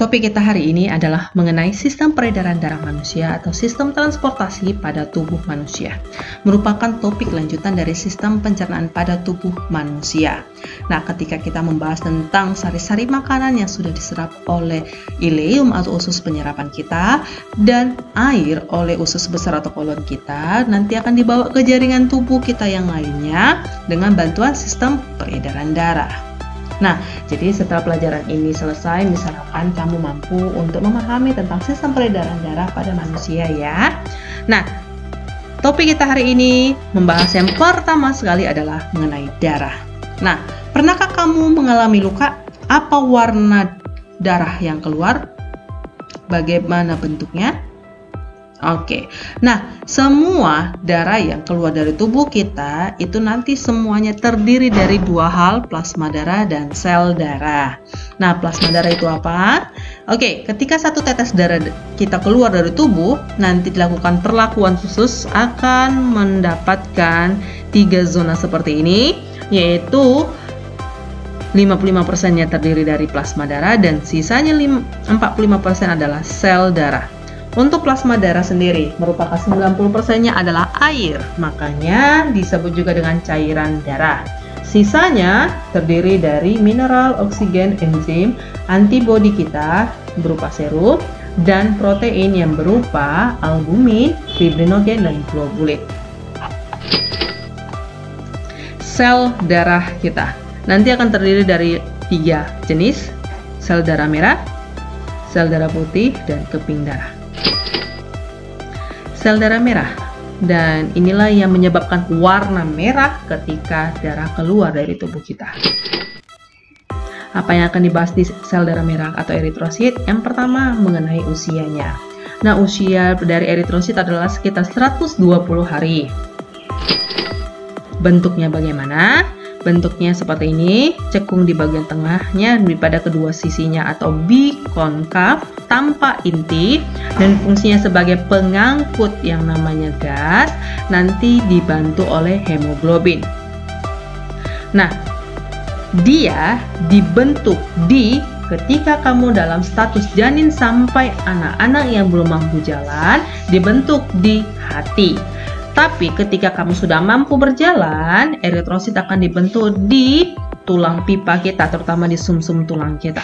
Topik kita hari ini adalah mengenai sistem peredaran darah manusia atau sistem transportasi pada tubuh manusia. Merupakan topik lanjutan dari sistem pencernaan pada tubuh manusia. Nah, ketika kita membahas tentang sari-sari makanan yang sudah diserap oleh ileum atau usus penyerapan kita dan air oleh usus besar atau kolon kita, nanti akan dibawa ke jaringan tubuh kita yang lainnya dengan bantuan sistem peredaran darah. Nah, jadi setelah pelajaran ini selesai, misalkan kamu mampu untuk memahami tentang sistem peredaran darah pada manusia ya. Nah, topik kita hari ini membahas yang pertama sekali adalah mengenai darah. Nah, pernahkah kamu mengalami luka? Apa warna darah yang keluar? Bagaimana bentuknya? Oke, nah semua darah yang keluar dari tubuh kita itu nanti semuanya terdiri dari dua hal, plasma darah dan sel darah. Nah, plasma darah itu apa? Oke, ketika satu tetes darah kita keluar dari tubuh, nanti dilakukan perlakuan khusus akan mendapatkan 3 zona seperti ini, yaitu 55%-nya terdiri dari plasma darah dan sisanya 45% adalah sel darah. Untuk plasma darah sendiri merupakan 90%-nya adalah air, makanya disebut juga dengan cairan darah. Sisanya terdiri dari mineral, oksigen, enzim, antibodi kita berupa serum, dan protein yang berupa albumin, fibrinogen, dan globulin. Sel darah kita nanti akan terdiri dari 3 jenis, sel darah merah, sel darah putih, dan keping darah. Sel darah merah, dan inilah yang menyebabkan warna merah ketika darah keluar dari tubuh kita. Apa yang akan dibahas di sel darah merah atau eritrosit? Yang pertama mengenai usianya. Nah, usia dari eritrosit adalah sekitar 120 hari. Bentuknya bagaimana? Bentuknya seperti ini, cekung di bagian tengahnya pada kedua sisinya atau bikonkav tanpa inti, dan fungsinya sebagai pengangkut yang namanya gas, nanti dibantu oleh hemoglobin. Nah, dia dibentuk ketika kamu dalam status janin sampai anak-anak yang belum mampu jalan, dibentuk di hati. Tapi ketika kamu sudah mampu berjalan, eritrosit akan dibentuk di tulang pipa kita, terutama di sumsum tulang kita.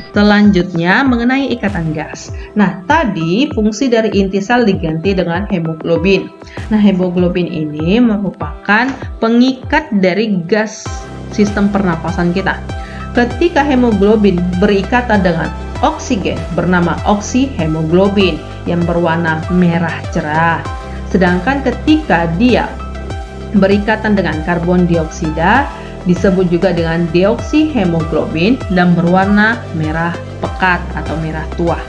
Selanjutnya mengenai ikatan gas. Nah, tadi fungsi dari inti sel diganti dengan hemoglobin. Nah, hemoglobin ini merupakan pengikat dari gas sistem pernapasan kita. Ketika hemoglobin berikatan dengan oksigen bernama oksihemoglobin yang berwarna merah cerah. Sedangkan ketika dia berikatan dengan karbon dioksida disebut juga dengan deoksihemoglobin dan berwarna merah pekat atau merah tua.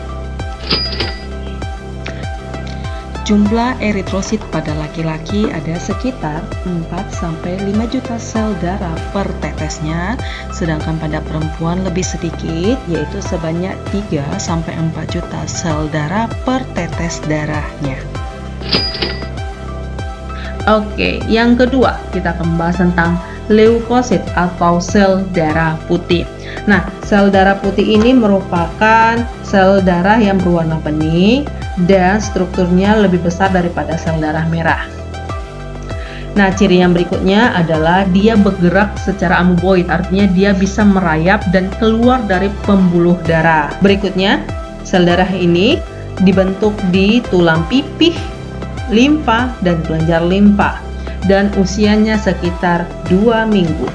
Jumlah eritrosit pada laki-laki ada sekitar 4-5 juta sel darah per tetesnya, sedangkan pada perempuan lebih sedikit, yaitu sebanyak 3-4 juta sel darah per tetes darahnya. Oke, yang kedua kita akan membahas tentang leukosit atau sel darah putih. Nah, sel darah putih ini merupakan sel darah yang berwarna bening dan strukturnya lebih besar daripada sel darah merah. Nah, ciri yang berikutnya adalah dia bergerak secara amoeboid, artinya dia bisa merayap dan keluar dari pembuluh darah. Berikutnya, sel darah ini dibentuk di tulang pipih, limfa, dan kelenjar limfa, dan usianya sekitar 2 minggu.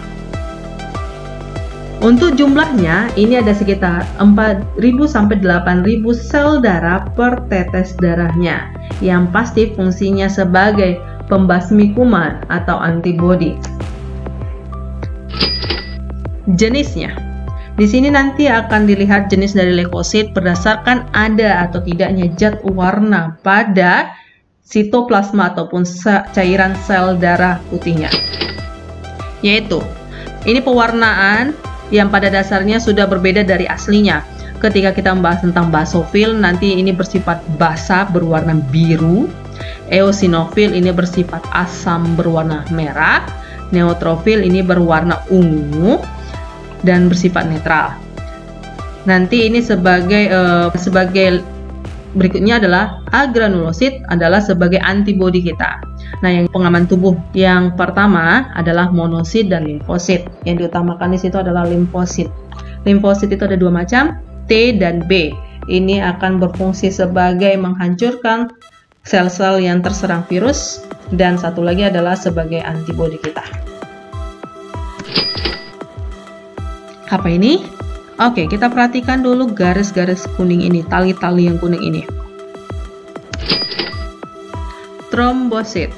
Untuk jumlahnya, ini ada sekitar 4.000 sampai 8.000 sel darah per tetes darahnya, yang pasti fungsinya sebagai pembasmi kuman atau antibodi. Jenisnya, di sini nanti akan dilihat jenis dari leukosit berdasarkan ada atau tidaknya zat warna pada sitoplasma ataupun cairan sel darah putihnya. Yaitu, ini pewarnaan yang pada dasarnya sudah berbeda dari aslinya. Ketika kita membahas tentang basofil, nanti ini bersifat basa berwarna biru. Eosinofil ini bersifat asam berwarna merah. Neutrofil ini berwarna ungu dan bersifat netral. Nanti ini sebagai berikutnya adalah agranulosit adalah sebagai antibodi kita. Nah, yang pengaman tubuh yang pertama adalah monosit dan limfosit. Yang diutamakan di situ adalah limfosit. Limfosit itu ada dua macam, T dan B. Ini akan berfungsi sebagai menghancurkan sel-sel yang terserang virus, dan satu lagi adalah sebagai antibodi kita. Apa ini? Oke, kita perhatikan dulu garis-garis kuning ini, tali-tali yang kuning ini. Trombosit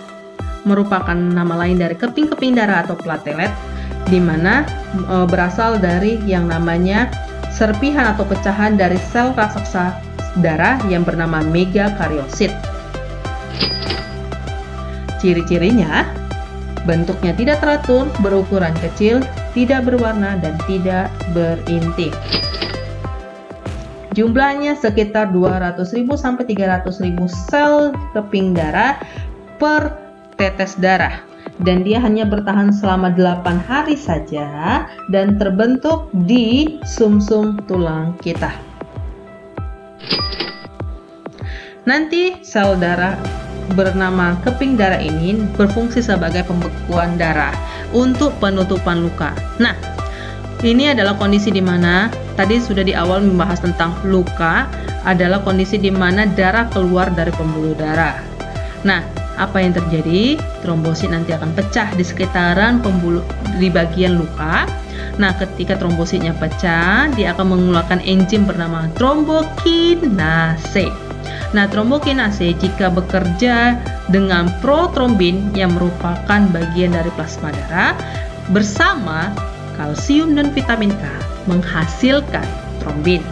merupakan nama lain dari keping-keping darah atau platelet, di mana berasal dari yang namanya serpihan atau pecahan dari sel raksasa darah yang bernama megakariosit. Ciri-cirinya, bentuknya tidak teratur, berukuran kecil, tidak berwarna, dan tidak berinti. Jumlahnya sekitar 200.000 sampai 300.000 sel keping darah per tetes darah. Dan dia hanya bertahan selama 8 hari saja dan terbentuk di sumsum tulang kita. Nanti sel darah bernama keping darah ini berfungsi sebagai pembekuan darah untuk penutupan luka. Nah, ini adalah kondisi di mana tadi sudah di awal membahas tentang luka adalah kondisi di mana darah keluar dari pembuluh darah. Nah, apa yang terjadi? Trombosit nanti akan pecah di sekitaran pembuluh di bagian luka. Nah, ketika trombositnya pecah, dia akan mengeluarkan enzim bernama trombokinase. Nah, trombokinase jika bekerja dengan protrombin yang merupakan bagian dari plasma darah bersama kalsium dan vitamin K menghasilkan trombin.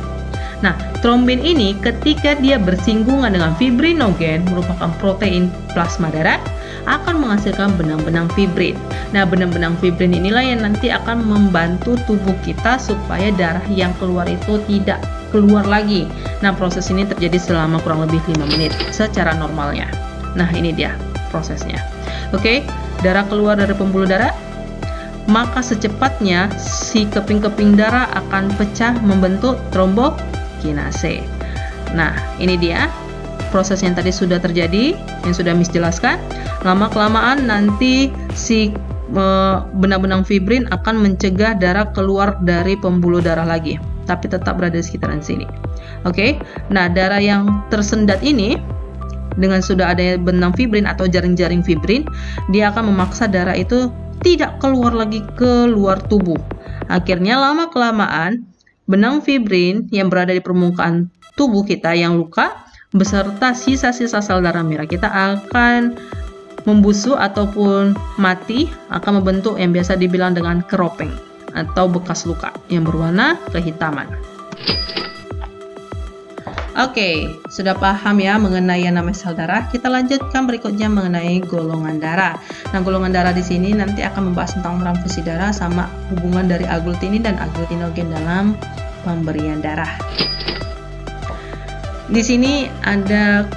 Nah, trombin ini ketika dia bersinggungan dengan fibrinogen merupakan protein plasma darah akan menghasilkan benang-benang fibrin. Nah, benang-benang fibrin inilah yang nanti akan membantu tubuh kita supaya darah yang keluar itu tidak keluar lagi. Nah, proses ini terjadi selama kurang lebih 5 menit secara normalnya. Nah, ini dia prosesnya. Oke, darah keluar dari pembuluh darah, maka secepatnya si keping-keping darah akan pecah membentuk trombokinase. Nah, ini dia proses yang tadi sudah terjadi, yang sudah Miss jelaskan. Lama-kelamaan nanti si benang-benang fibrin akan mencegah darah keluar dari pembuluh darah lagi, tapi tetap berada di sekitaran sini. Oke, nah darah yang tersendat ini dengan sudah adanya benang fibrin atau jaring-jaring fibrin, dia akan memaksa darah itu tidak keluar lagi ke luar tubuh. Akhirnya lama-kelamaan benang fibrin yang berada di permukaan tubuh kita yang luka beserta sisa-sisa sel darah merah kita akan membusuk ataupun mati, akan membentuk yang biasa dibilang dengan keropeng atau bekas luka yang berwarna kehitaman. Oke, sudah paham ya mengenai yang namanya sel darah. Kita lanjutkan berikutnya mengenai golongan darah. Nah, golongan darah di sini nanti akan membahas tentang transfusi darah sama hubungan dari aglutinin dan aglutinogen dalam pemberian darah. Di sini ada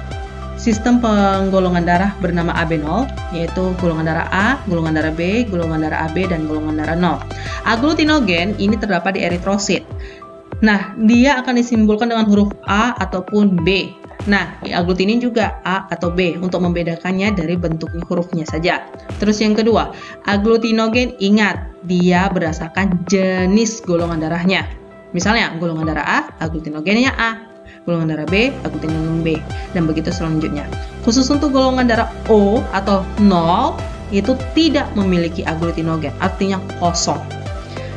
sistem penggolongan darah bernama AB0, yaitu golongan darah A, golongan darah B, golongan darah AB, dan golongan darah 0. Aglutinogen ini terdapat di eritrosit. Nah, dia akan disimbolkan dengan huruf A ataupun B. Nah, aglutinin juga A atau B untuk membedakannya dari bentuk hurufnya saja. Terus yang kedua, aglutinogen, ingat, dia berdasarkan jenis golongan darahnya. Misalnya, golongan darah A, aglutinogennya A. Golongan darah B, aglutinogen B, dan begitu selanjutnya. Khusus untuk golongan darah O atau 0, itu tidak memiliki aglutinogen, artinya kosong.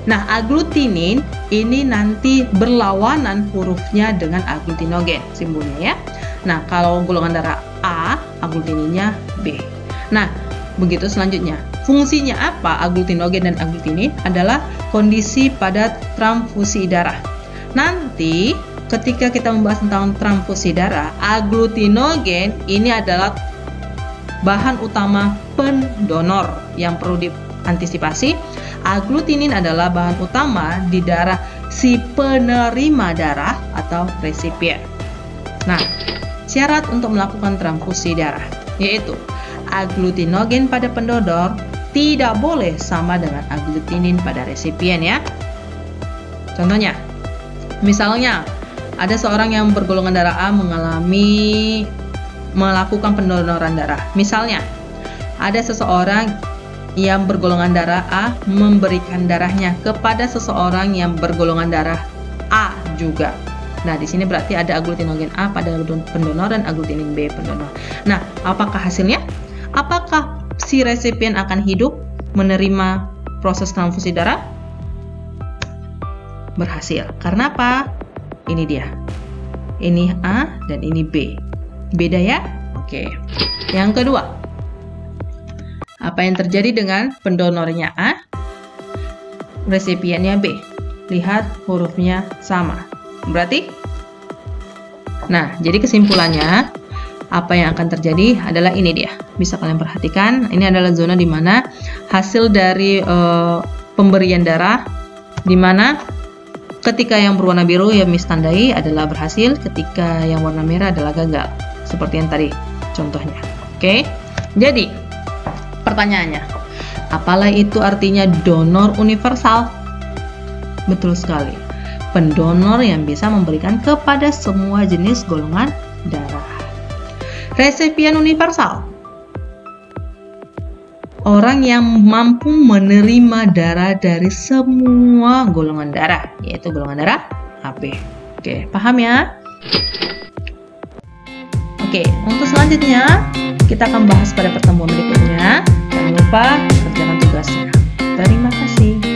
Nah, aglutinin ini nanti berlawanan hurufnya dengan aglutinogen, simbolnya ya. Nah, kalau golongan darah A, aglutininnya B. Nah, begitu selanjutnya. Fungsinya apa aglutinogen dan aglutinin? Adalah kondisi pada transfusi darah. Nanti ketika kita membahas tentang transfusi darah, aglutinogen ini adalah bahan utama pendonor yang perlu diantisipasi. Aglutinin adalah bahan utama di darah si penerima darah atau resipien. Nah, syarat untuk melakukan transfusi darah yaitu aglutinogen pada pendonor tidak boleh sama dengan aglutinin pada resipien ya. Contohnya, Misalnya, ada seorang yang bergolongan darah A melakukan pendonoran darah. Misalnya, ada seseorang yang bergolongan darah A memberikan darahnya kepada seseorang yang bergolongan darah A juga. Nah, di sini berarti ada aglutinogen A pada pendonor dan aglutinin B pendonor. Nah, apakah hasilnya? Apakah si resipien akan hidup menerima proses transfusi darah? Berhasil. Karena apa? Ini dia. Ini A dan ini B. Beda ya? Oke. Yang kedua, apa yang terjadi dengan pendonornya A? Resipiennya B. Lihat hurufnya sama. Berarti? Nah, jadi kesimpulannya, apa yang akan terjadi adalah ini dia. Bisa kalian perhatikan, ini adalah zona di mana hasil dari pemberian darah, di mana ketika yang berwarna biru yang ditandai adalah berhasil, ketika yang warna merah adalah gagal. Seperti yang tadi contohnya. Oke. Jadi, pertanyaannya, apalah itu artinya donor universal? Betul sekali. Pendonor yang bisa memberikan kepada semua jenis golongan darah. Resipien universal, orang yang mampu menerima darah dari semua golongan darah, yaitu golongan darah AB. Oke, paham ya? Oke, untuk selanjutnya kita akan bahas pada pertemuan berikutnya. Jangan lupa kerjakan tugasnya. Terima kasih.